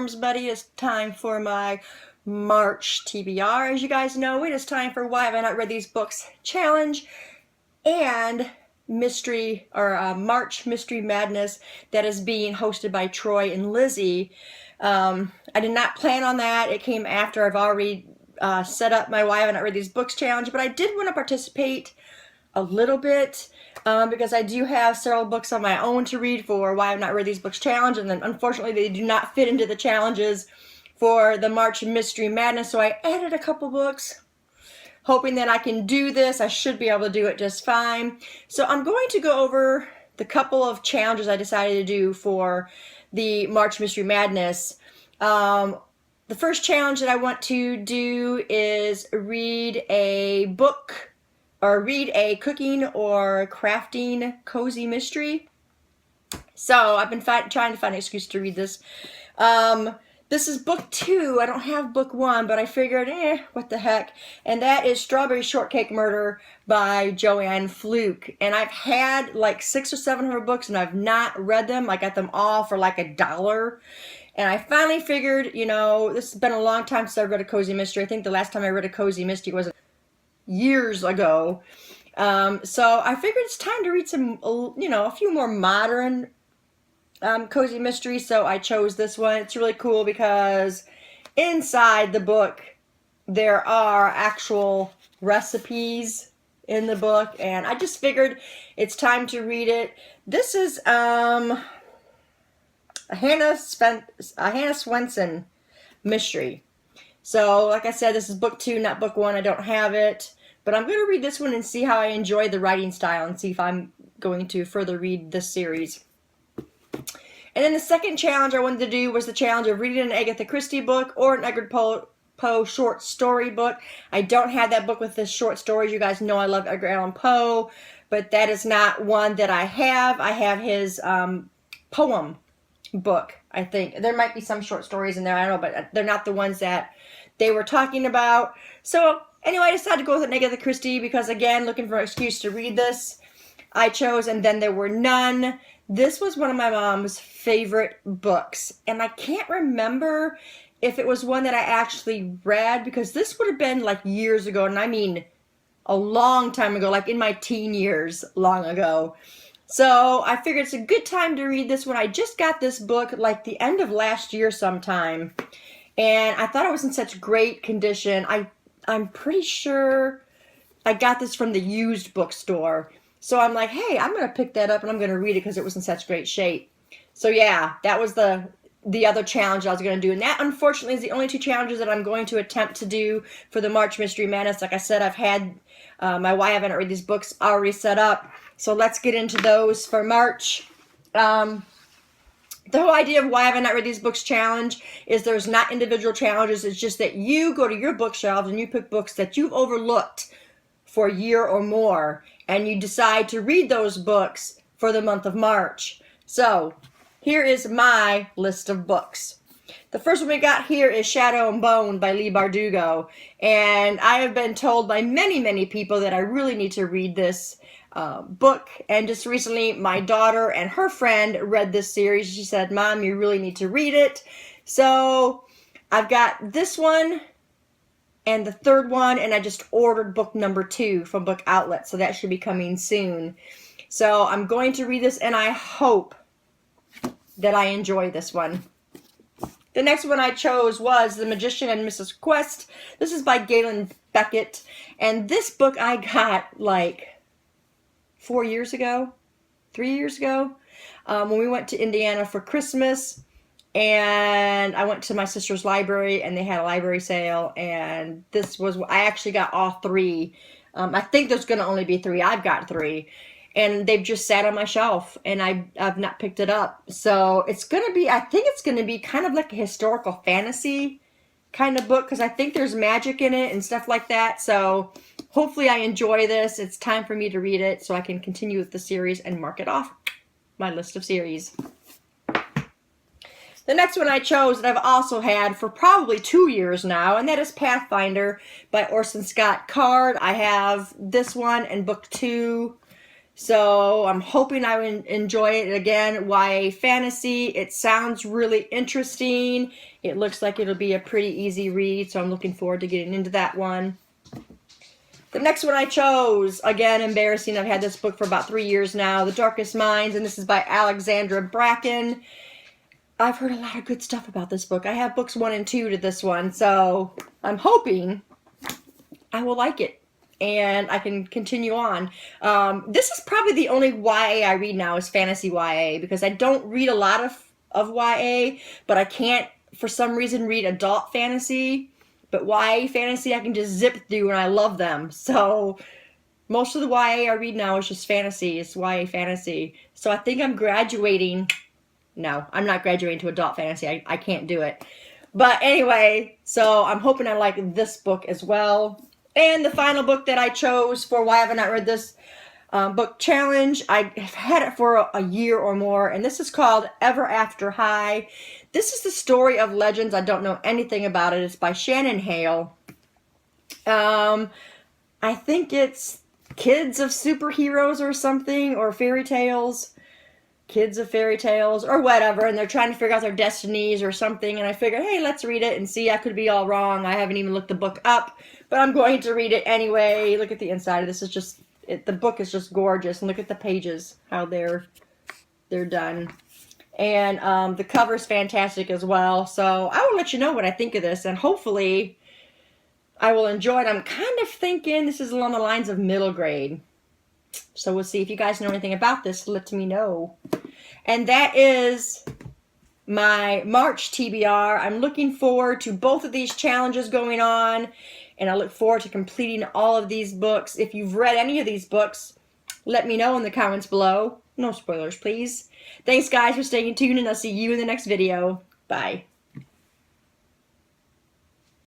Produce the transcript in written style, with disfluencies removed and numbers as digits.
Worms Buddy. It's time for my March TBR. As you guys know, it is time for Why Have I Not Read These Books Challenge and Mystery or March Mystery Madness that is being hosted by Troy and Lizzie. I did not plan on that. It came after I've already set up my Why Have I Not Read These Books Challenge, but I did want to participate a little bit because I do have several books on my own to read for Why I've Not Read These Books Challenge, and then unfortunately they do not fit into the challenges for the March Mystery Madness, so I added a couple books hoping that I can do this. I should be able to do it just fine. So I'm going to go over the couple of challenges I decided to do for the March Mystery Madness. The first challenge that I want to do is read a book or read a cooking or crafting cozy mystery. So I've been trying to find an excuse to read this. This is book 2. I don't have book 1, but I figured, what the heck. And that is Strawberry Shortcake Murder by Joanne Fluke. And I've had like 600 or 700 books and I've not read them. I got them all for like $1. And I finally figured, you know, this has been a long time since I read a cozy mystery. I think the last time I read a cozy mystery was years ago. So I figured it's time to read some, you know, a few more modern cozy mysteries. So I chose this one. It's really cool because inside the book there are actual recipes in the book, and I just figured it's time to read it. This is a Hannah Swenson mystery. So like I said, this is book 2, not book 1. I don't have it, but I'm going to read this one and see how I enjoy the writing style and see if I'm going to further read this series. And then the second challenge I wanted to do was the challenge of reading an Agatha Christie book or an Edgar Poe short story book. I don't have that book with the short stories. You guys know I love Edgar Allan Poe, but that is not one that I have. I have his poem book, I think. There might be some short stories in there, I don't know, but they're not the ones that they were talking about. So anyway, I decided to go with an Agatha Christie because, again, looking for an excuse to read this, I chose And Then There Were None. This was one of my mom's favorite books, and I can't remember if it was one that I actually read, because this would have been like years ago, and I mean a long time ago, like in my teen years, long ago. So I figured it's a good time to read this one. I just got this book like the end of last year sometime, and I thought it was in such great condition. I'm pretty sure I got this from the used bookstore. So I'm like, hey, I'm going to pick that up and I'm going to read it because it was in such great shape. So yeah, that was the other challenge I was going to do. And that, unfortunately, is the only 2 challenges that I'm going to attempt to do for the March Mystery Madness. Like I said, I've had my Why Haven't I Read These Books already set up. So let's get into those for March. The whole idea of Why Haven't I Read These Books challenge is there's not individual challenges. It's just that you go to your bookshelves and you pick books that you've overlooked for a year or more, and you decide to read those books for the month of March. So here is my list of books. The first one we got here is Shadow and Bone by Leigh Bardugo, and I have been told by many, many people that I really need to read this book. And just recently, my daughter and her friend read this series. She said, Mom, you really need to read it. So I've got this one and the third one, and I just ordered book number 2 from Book Outlet, so that should be coming soon. So I'm going to read this, and I hope that I enjoy this one. The next one I chose was The Magician and Mrs. Quest. This is by Galen Beckett, and this book I got like 4 years ago, 3 years ago, when we went to Indiana for Christmas. And I went to my sister's library, and they had a library sale, and this was, I actually got all 3. I think there's going to only be 3. I've got 3, and they've just sat on my shelf, and I've not picked it up. So it's going to be, I think it's going to be kind of like a historical fantasy kind of book, because I think there's magic in it and stuff like that. So hopefully I enjoy this. It's time for me to read it so I can continue with the series and mark it off my list of series. The next one I chose that I've also had for probably 2 years now, and that is Pathfinder by Orson Scott Card. I have this one and book 2. So I'm hoping I would enjoy it. Again, YA fantasy. It sounds really interesting. It looks like it'll be a pretty easy read, so I'm looking forward to getting into that one. The next one I chose, again, embarrassing. I've had this book for about 3 years now, The Darkest Minds, and this is by Alexandra Bracken. I've heard a lot of good stuff about this book. I have books 1 and 2 to this one, so I'm hoping I will like it and I can continue on. This is probably the only YA I read now is fantasy YA, because I don't read a lot of YA, but I can't, for some reason, read adult fantasy. But YA fantasy I can just zip through and I love them. So most of the YA I read now is just fantasy. It's YA fantasy. So I think I'm graduating. No, I'm not graduating to adult fantasy. I can't do it. But anyway, so I'm hoping I like this book as well. And the final book that I chose for Why Have I Not Read This book challenge, I've had it for a year or more, and this is called Ever After High. This is the story of legends. I don't know anything about it. It's by Shannon Hale. I think it's Kids of Superheroes or something, or Fairy Tales. Kids of Fairy Tales, or whatever, and they're trying to figure out their destinies or something, and I figured, hey, let's read it and see. I could be all wrong. I haven't even looked the book up, but I'm going to read it anyway. Look at the inside of this. It's just, the book is just gorgeous, and look at the pages, how they're done. And the cover's fantastic as well, so I will let you know what I think of this, and hopefully I will enjoy it. I'm kind of thinking this is along the lines of middle grade. So we'll see. If you guys know anything about this, let me know. And that is my March TBR. I'm looking forward to both of these challenges going on, and I look forward to completing all of these books. If you've read any of these books, let me know in the comments below. No spoilers, please. Thanks, guys, for staying tuned, and I'll see you in the next video. Bye.